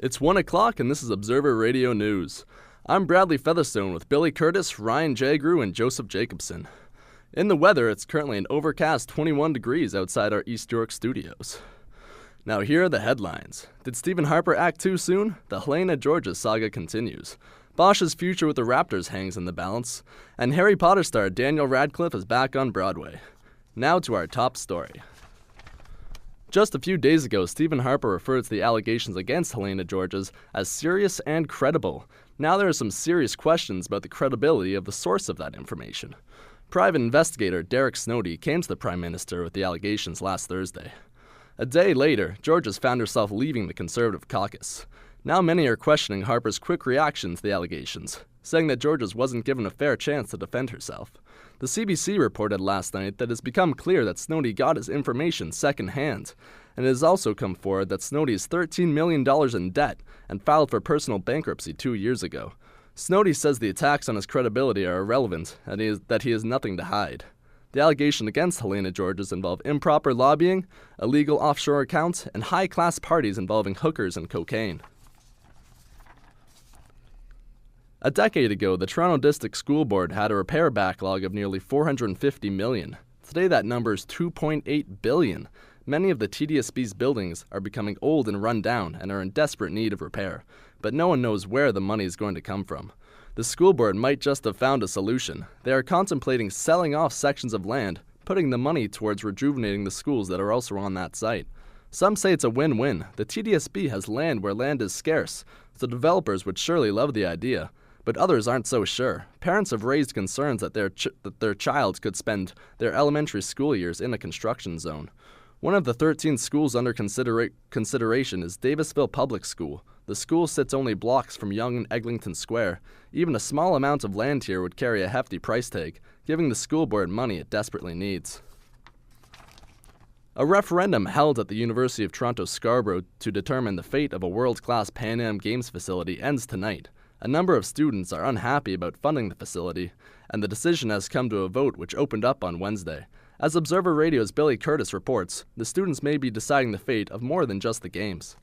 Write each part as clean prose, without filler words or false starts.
It's 1 o'clock and this is Observer Radio News. I'm Bradley Featherstone with Billy Courtice, Ryan Jhagroo, and Joseph Jacobsen. In the weather, it's currently an overcast 21 degrees outside our East York studios. Now here are the headlines. Did Stephen Harper act too soon? The Helena Georgia saga continues. Bosch's future with the Raptors hangs in the balance. And Harry Potter star Daniel Radcliffe is back on Broadway. Now to our top story. Just a few days ago, Stephen Harper referred to the allegations against Helena Georges as serious and credible. Now there are some serious questions about the credibility of the source of that information. Private investigator Derek Snowdy came to the Prime Minister with the allegations last Thursday. A day later, Georges found herself leaving the Conservative caucus. Now many are questioning Harper's quick reaction to the allegations, saying that Georges wasn't given a fair chance to defend herself. The CBC reported last night that it's become clear that Snowdy got his information secondhand, and it has also come forward that Snowdy is $13 million in debt and filed for personal bankruptcy 2 years ago. Snowdy says the attacks on his credibility are irrelevant and that he has nothing to hide. The allegation against Helena Georges involve improper lobbying, illegal offshore accounts, and high-class parties involving hookers and cocaine. A decade ago, the Toronto District School Board had a repair backlog of nearly $450 million. Today that number is $2.8 billion. Many of the TDSB's buildings are becoming old and run down and are in desperate need of repair, but no one knows where the money is going to come from. The school board might just have found a solution. They are contemplating selling off sections of land, putting the money towards rejuvenating the schools that are also on that site. Some say it's a win-win. The TDSB has land where land is scarce, so developers would surely love the idea. But others aren't so sure. Parents have raised concerns that their child could spend their elementary school years in a construction zone. One of the 13 schools under consideration is Davisville Public School. The school sits only blocks from Yonge and Eglinton Square. Even a small amount of land here would carry a hefty price tag, giving the school board money it desperately needs. A referendum held at the University of Toronto Scarborough to determine the fate of a world-class Pan Am Games facility ends tonight. A number of students are unhappy about funding the facility, and the decision has come to a vote which opened up on Wednesday. As Observer Radio's Billy Courtice reports, the students may be deciding the fate of more than just the games.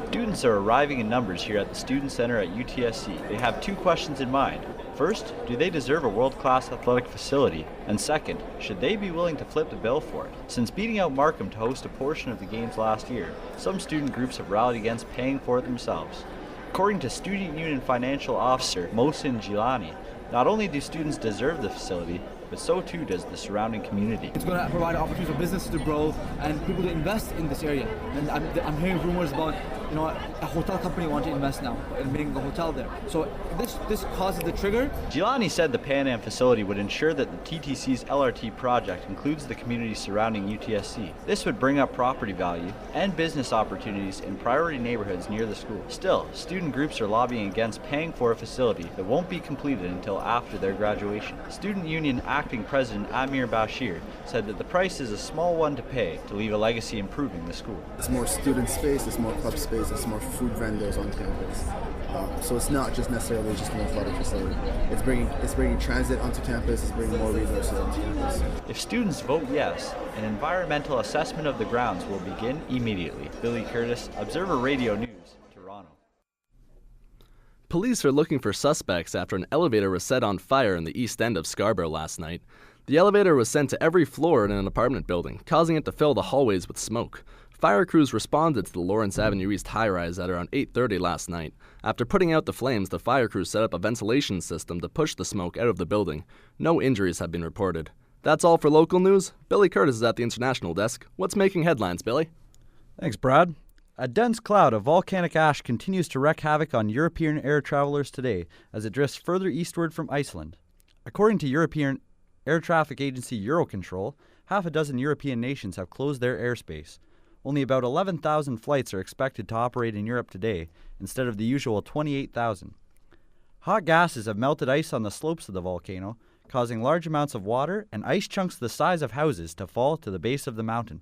Students are arriving in numbers here at the Student Center at UTSC. They have two questions in mind. First, do they deserve a world-class athletic facility? And second, should they be willing to flip the bill for it? Since beating out Markham to host a portion of the games last year, some student groups have rallied against paying for it themselves. According to Student Union Financial Officer Mohsin Jilani, not only do students deserve the facility, but so too does the surrounding community. It's going to provide opportunities for businesses to grow and people to invest in this area. And I'm hearing rumors about, a hotel company wanting to invest now and making a hotel there. So this causes the trigger. Gilani said the Pan Am facility would ensure that the TTC's LRT project includes the community surrounding UTSC. This would bring up property value and business opportunities in priority neighborhoods near the school. Still, student groups are lobbying against paying for a facility that won't be completed until after their graduation. Student Union Acting President Amir Bashir said that the price is a small one to pay to leave a legacy improving the school. It's more student space, it's more club space, it's more food vendors on campus. So it's not just necessarily just an athletic facility. It's bringing transit onto campus, it's bringing more resources onto campus. If students vote yes, an environmental assessment of the grounds will begin immediately. Billy Courtice, Observer Radio News, Toronto. Police are looking for suspects after an elevator was set on fire in the east end of Scarborough last night. The elevator was sent to every floor in an apartment building, causing it to fill the hallways with smoke. Fire crews responded to the Lawrence Avenue East high-rise at around 8:30 last night. After putting out the flames, the fire crews set up a ventilation system to push the smoke out of the building. No injuries have been reported. That's all for local news. Billy Courtice is at the international desk. What's making headlines, Billy? Thanks, Brad. A dense cloud of volcanic ash continues to wreak havoc on European air travelers today as it drifts further eastward from Iceland. According to European air traffic agency Eurocontrol, half a dozen European nations have closed their airspace. Only about 11,000 flights are expected to operate in Europe today, instead of the usual 28,000. Hot gases have melted ice on the slopes of the volcano, causing large amounts of water and ice chunks the size of houses to fall to the base of the mountain.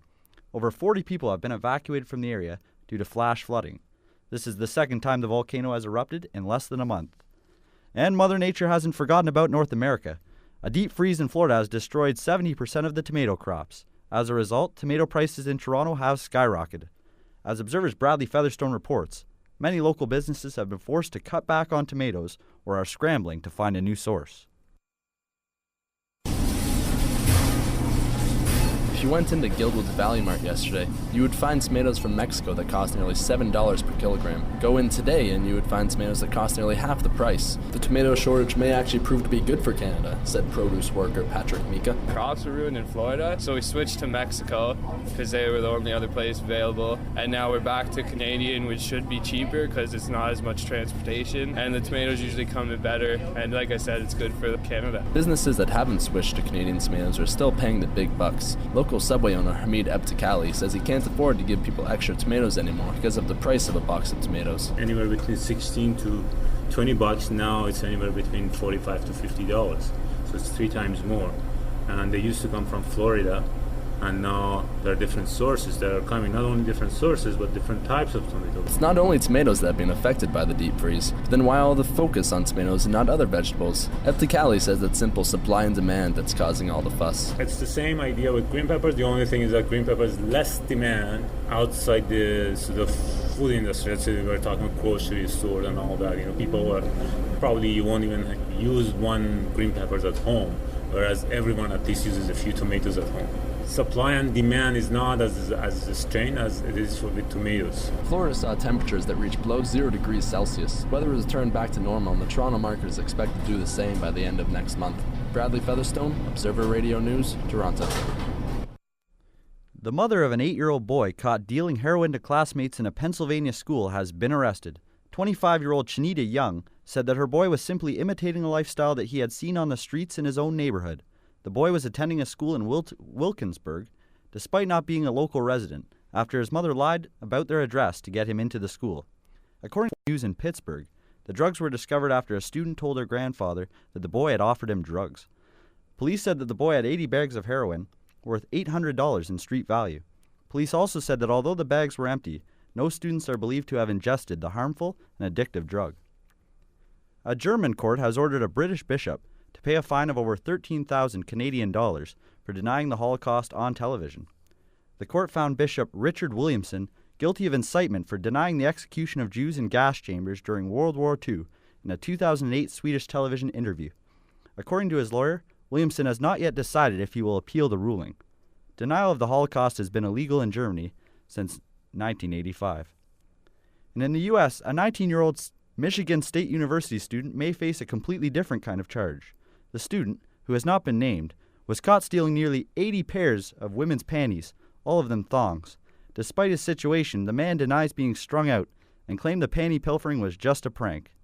Over 40 people have been evacuated from the area due to flash flooding. This is the second time the volcano has erupted in less than a month. And Mother Nature hasn't forgotten about North America. A deep freeze in Florida has destroyed 70% of the tomato crops. As a result, tomato prices in Toronto have skyrocketed. As Observer's Bradley Featherstone reports, many local businesses have been forced to cut back on tomatoes or are scrambling to find a new source. If you went into Guildwood's Valley Mart yesterday, you would find tomatoes from Mexico that cost nearly $7 per kilogram. Go in today and you would find tomatoes that cost nearly half the price. The tomato shortage may actually prove to be good for Canada, said produce worker Patrick Mika. Crops were ruined in Florida, so we switched to Mexico because they were the only other place available. And now we're back to Canadian, which should be cheaper because it's not as much transportation. And the tomatoes usually come in better. And like I said, it's good for Canada. Businesses that haven't switched to Canadian tomatoes are still paying the big bucks. Local Subway owner Hamid Ebtekali says he can't afford to give people extra tomatoes anymore because of the price of a box of tomatoes. Anywhere between 16 to 20 bucks. Now it's anywhere between 45 to $50. So it's 3 times more. And they used to come from Florida, and now there are different sources that are coming, not only different sources, but different types of tomatoes. It's not only tomatoes that have been affected by the deep freeze, but then why all the focus on tomatoes and not other vegetables? Ebtekali says it's simple supply and demand that's causing all the fuss. It's the same idea with green peppers. The only thing is that green peppers less demand outside the sort of food industry. Let's say we're talking grocery stores and all that. People are probably you won't even use one green peppers at home, whereas everyone at least uses a few tomatoes at home. Supply and demand is not as strained as it is for the tomatoes. Florida saw temperatures that reached below 0 degrees Celsius. Weather has returned back to normal, and the Toronto market is expected to do the same by the end of next month. Bradley Featherstone, Observer Radio News, Toronto. The mother of an 8-year-old boy caught dealing heroin to classmates in a Pennsylvania school has been arrested. 25-year-old Shanita Young said that her boy was simply imitating a lifestyle that he had seen on the streets in his own neighborhood. The boy was attending a school in Wilkinsburg, despite not being a local resident, after his mother lied about their address to get him into the school. According to news in Pittsburgh, the drugs were discovered after a student told her grandfather that the boy had offered him drugs. Police said that the boy had 80 bags of heroin, worth $800 in street value. Police also said that although the bags were empty, no students are believed to have ingested the harmful and addictive drug. A German court has ordered a British bishop to pay a fine of over 13,000 Canadian dollars for denying the Holocaust on television. The court found Bishop Richard Williamson guilty of incitement for denying the execution of Jews in gas chambers during World War II in a 2008 Swedish television interview. According to his lawyer, Williamson has not yet decided if he will appeal the ruling. Denial of the Holocaust has been illegal in Germany since 1985. And in the U.S., a 19-year-old Michigan State University student may face a completely different kind of charge. The student, who has not been named, was caught stealing nearly 80 pairs of women's panties, all of them thongs. Despite his situation, the man denies being strung out and claimed the panty pilfering was just a prank.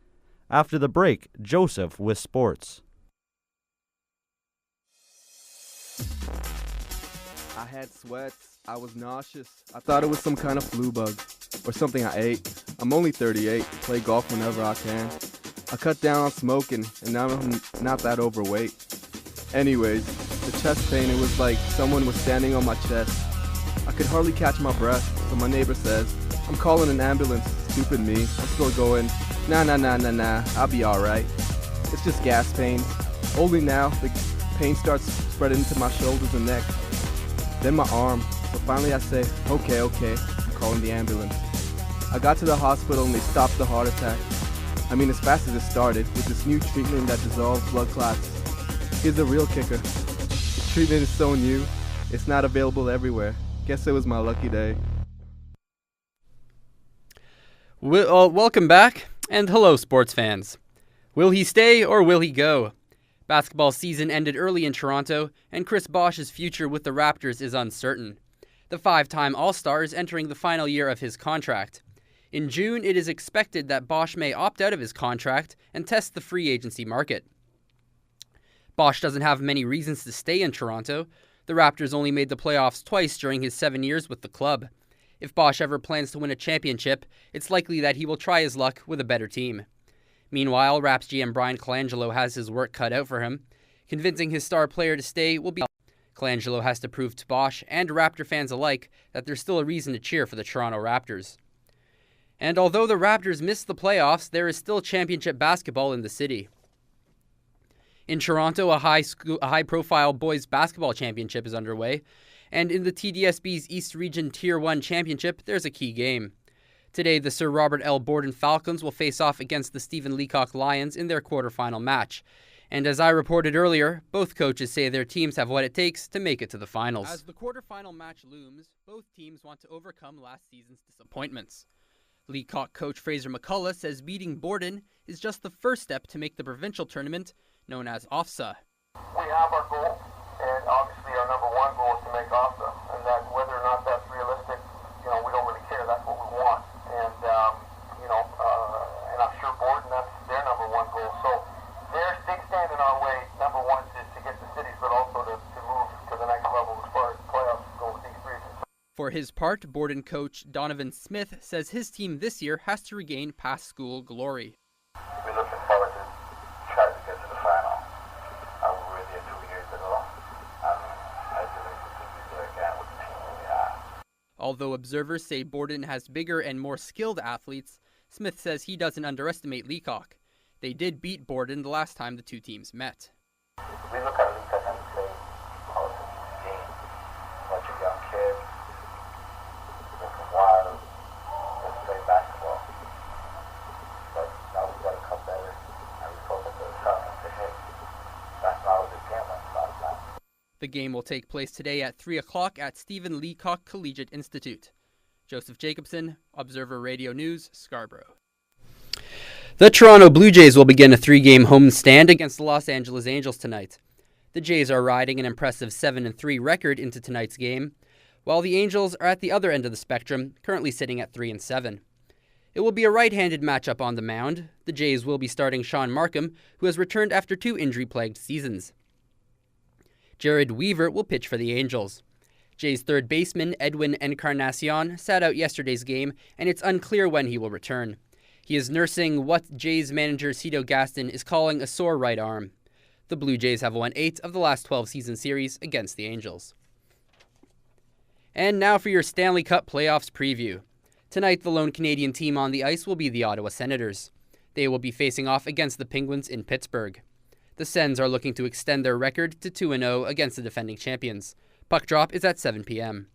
After the break, Joseph with sports. I had sweats, I was nauseous, I thought it was some kind of flu bug, or something I ate. I'm only 38, play golf whenever I can. I cut down on smoking, and now I'm not that overweight. Anyways, the chest pain, it was like someone was standing on my chest. I could hardly catch my breath, so my neighbor says, I'm calling an ambulance. Stupid me, I'm still going, nah, I'll be alright. It's just gas pain. Only now, the pain starts spreading into my shoulders and neck. Then my arm, so finally I say, okay, I'm calling the ambulance. I got to the hospital and they stopped the heart attack. I mean, as fast as it started, with this new treatment that dissolves blood clots. Here's the real kicker. The treatment is so new, it's not available everywhere. Guess it was my lucky day. Welcome back, and hello, sports fans. Will he stay or will he go? Basketball season ended early in Toronto, and Chris Bosh's future with the Raptors is uncertain. The 5-time All-Star is entering the final year of his contract. In June, it is expected that Bosh may opt out of his contract and test the free agency market. Bosh doesn't have many reasons to stay in Toronto. The Raptors only made the playoffs twice during his 7 years with the club. If Bosh ever plans to win a championship, it's likely that he will try his luck with a better team. Meanwhile, Raps GM Brian Colangelo has his work cut out for him. Convincing his star player to stay will be Colangelo has to prove to Bosh and Raptor fans alike that there's still a reason to cheer for the Toronto Raptors. And although the Raptors missed the playoffs, there is still championship basketball in the city. In Toronto, a high-profile boys basketball championship is underway, And in the TDSB's East Region Tier 1 Championship, there's a key game. Today, the Sir Robert L. Borden Falcons will face off against the Stephen Leacock Lions in their quarterfinal match. And as I reported earlier, both coaches say their teams have what it takes to make it to the finals. As the quarterfinal match looms, both teams want to overcome last season's disappointments. Leacock coach Fraser McCullough says beating Borden is just the first step to make the provincial tournament known as OFSA. We have our goal, and obviously our number one goal is to make OFSA, and that whether or not that's realistic, we don't really care. That's what we want, and and I'm sure Borden, that's their number one goal. So they stand in our way. Number one is to get the cities, but also to move to the next level as far as playoffs go with these regions. For his part, Borden coach Donovan Smith says his team this year has to regain past school glory. We're looking forward to trying to get to the final. We were there 2 years ago. I believe we can be there again with the team we have. Although observers say Borden has bigger and more skilled athletes, Smith says he doesn't underestimate Leacock. They did beat Borden the last time the two teams met. We look at Leacock and say, oh, it's a new game. Bunch of young kids. Looking wild. Let's play basketball. But now we got to come better. And we focus on the top and say, hey, that's not what this game was last time. The game will take place today at 3 o'clock at Stephen Leacock Collegiate Institute. Joseph Jacobsen, Observer Radio News, Scarborough. The Toronto Blue Jays will begin a 3-game homestand against the Los Angeles Angels tonight. The Jays are riding an impressive 7-3 record into tonight's game, while the Angels are at the other end of the spectrum, currently sitting at 3-7. It will be a right-handed matchup on the mound. The Jays will be starting Sean Markham, who has returned after 2 injury-plagued seasons. Jared Weaver will pitch for the Angels. Jays third baseman Edwin Encarnacion sat out yesterday's game, and it's unclear when he will return. He is nursing what Jays manager Cito Gaston is calling a sore right arm. The Blue Jays have won 8 of the last 12 season series against the Angels. And now for your Stanley Cup playoffs preview. Tonight, the lone Canadian team on the ice will be the Ottawa Senators. They will be facing off against the Penguins in Pittsburgh. The Sens are looking to extend their record to 2-0 against the defending champions. Puck drop is at 7 p.m.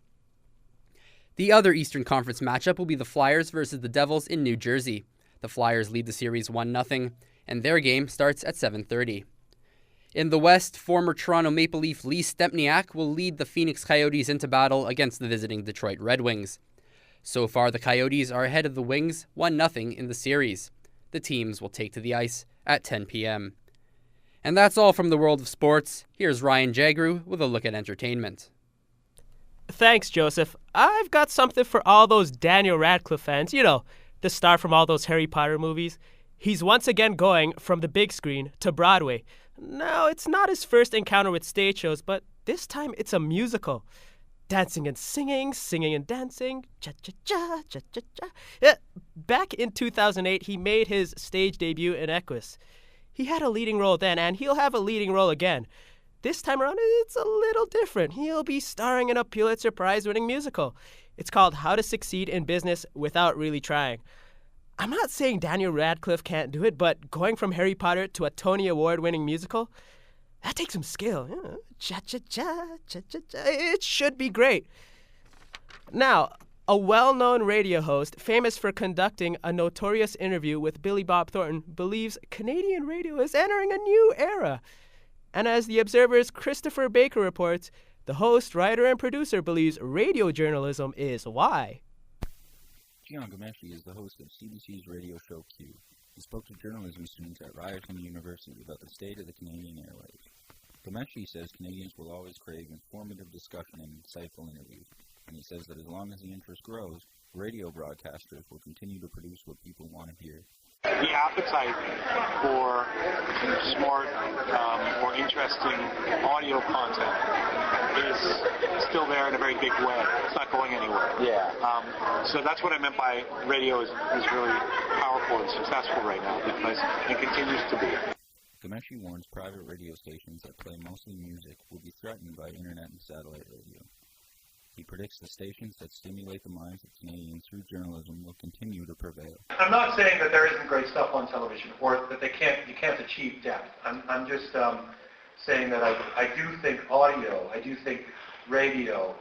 The other Eastern Conference matchup will be the Flyers versus the Devils in New Jersey. The Flyers lead the series 1-0, and their game starts at 7:30. In the West, former Toronto Maple Leaf Lee Stempniak will lead the Phoenix Coyotes into battle against the visiting Detroit Red Wings. So far, the Coyotes are ahead of the Wings 1-0 in the series. The teams will take to the ice at 10 p.m. And that's all from the world of sports. Here's Ryan Jhagroo with a look at entertainment. Thanks, Joseph. I've got something for all those Daniel Radcliffe fans. You know, the star from all those Harry Potter movies. He's once again going from the big screen to Broadway. Now, it's not his first encounter with stage shows, but this time it's a dancing and singing, singing and dancing. Cha-cha-cha, cha-cha-cha. Yeah, back in 2008, he made his stage debut in Equus. He had a leading role then, and he'll have a leading role again. This time around, it's a little different. He'll be starring in a Pulitzer Prize-winning musical. It's called How to Succeed in Business Without Really Trying. I'm not saying Daniel Radcliffe can't do it, but going from Harry Potter to a Tony Award-winning musical, that takes some skill. Cha-cha-cha, cha-cha-cha. It should be great. Now, a well-known radio host, famous for conducting a notorious interview with Billy Bob Thornton, believes Canadian radio is entering a new era. And as the Observer's Christopher Baker reports, the host, writer, and producer believes radio journalism is why. Gian Gomeshi is the host of CBC's radio show Q. He spoke to journalism students at Ryerson University about the state of the Canadian airwaves. Gomeshi says Canadians will always crave informative discussion and insightful interviews, and he says that as long as the interest grows, radio broadcasters will continue to produce what people want to hear. The appetite for smart or interesting audio content is still there in a very big way. It's not going anywhere. Yeah. So that's what I meant by radio is really powerful and successful right now because it continues to be. Gomeshi warns private radio stations that play mostly music will be threatened by internet and satellite radio. He predicts the stations that stimulate the minds of Canadians through journalism will continue to prevail. I'm not saying that there isn't great stuff on television or that you can't achieve depth. I'm just saying that I do think audio, I do think radio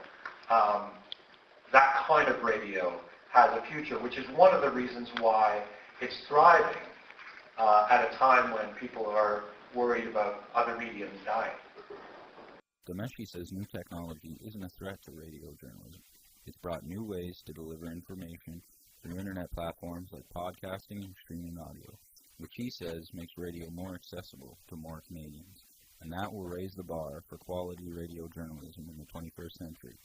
that kind of radio has a future, which is one of the reasons why it's thriving at a time when people are worried about other mediums dying. Ghomeshi says new technology isn't a threat to radio journalism. It's brought new ways to deliver information through internet platforms like podcasting and streaming audio, which he says makes radio more accessible to more Canadians. And that will raise the bar for quality radio journalism in the 21st century.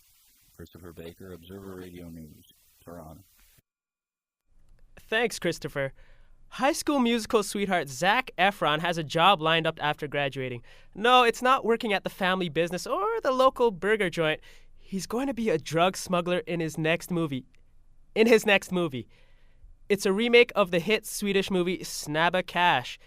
Christopher Baker, Observer Radio News, Toronto. Thanks, Christopher. High School Musical sweetheart Zac Efron has a job lined up after graduating. No, it's not working at the family business or the local burger joint. He's going to be a drug smuggler in his next movie. It's a remake of the hit Swedish movie Snabba Cash.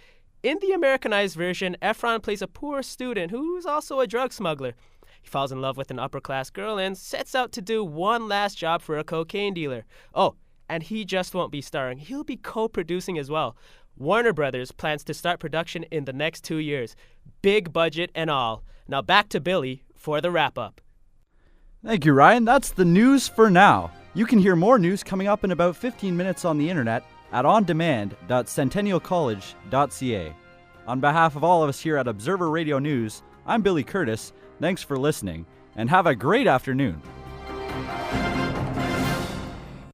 In the Americanized version, Efron plays a poor student who's also a drug smuggler. He falls in love with an upper-class girl and sets out to do one last job for a cocaine dealer. Oh, and he just won't be starring. He'll be co-producing as well. Warner Brothers plans to start production in the next 2 years. Big budget and all. Now back to Billy for the wrap-up. Thank you, Ryan. That's the news for now. You can hear more news coming up in about 15 minutes on the internet at ondemand.centennialcollege.ca. On behalf of all of us here at Observer Radio News, I'm Billy Courtice. Thanks for listening, and have a great afternoon.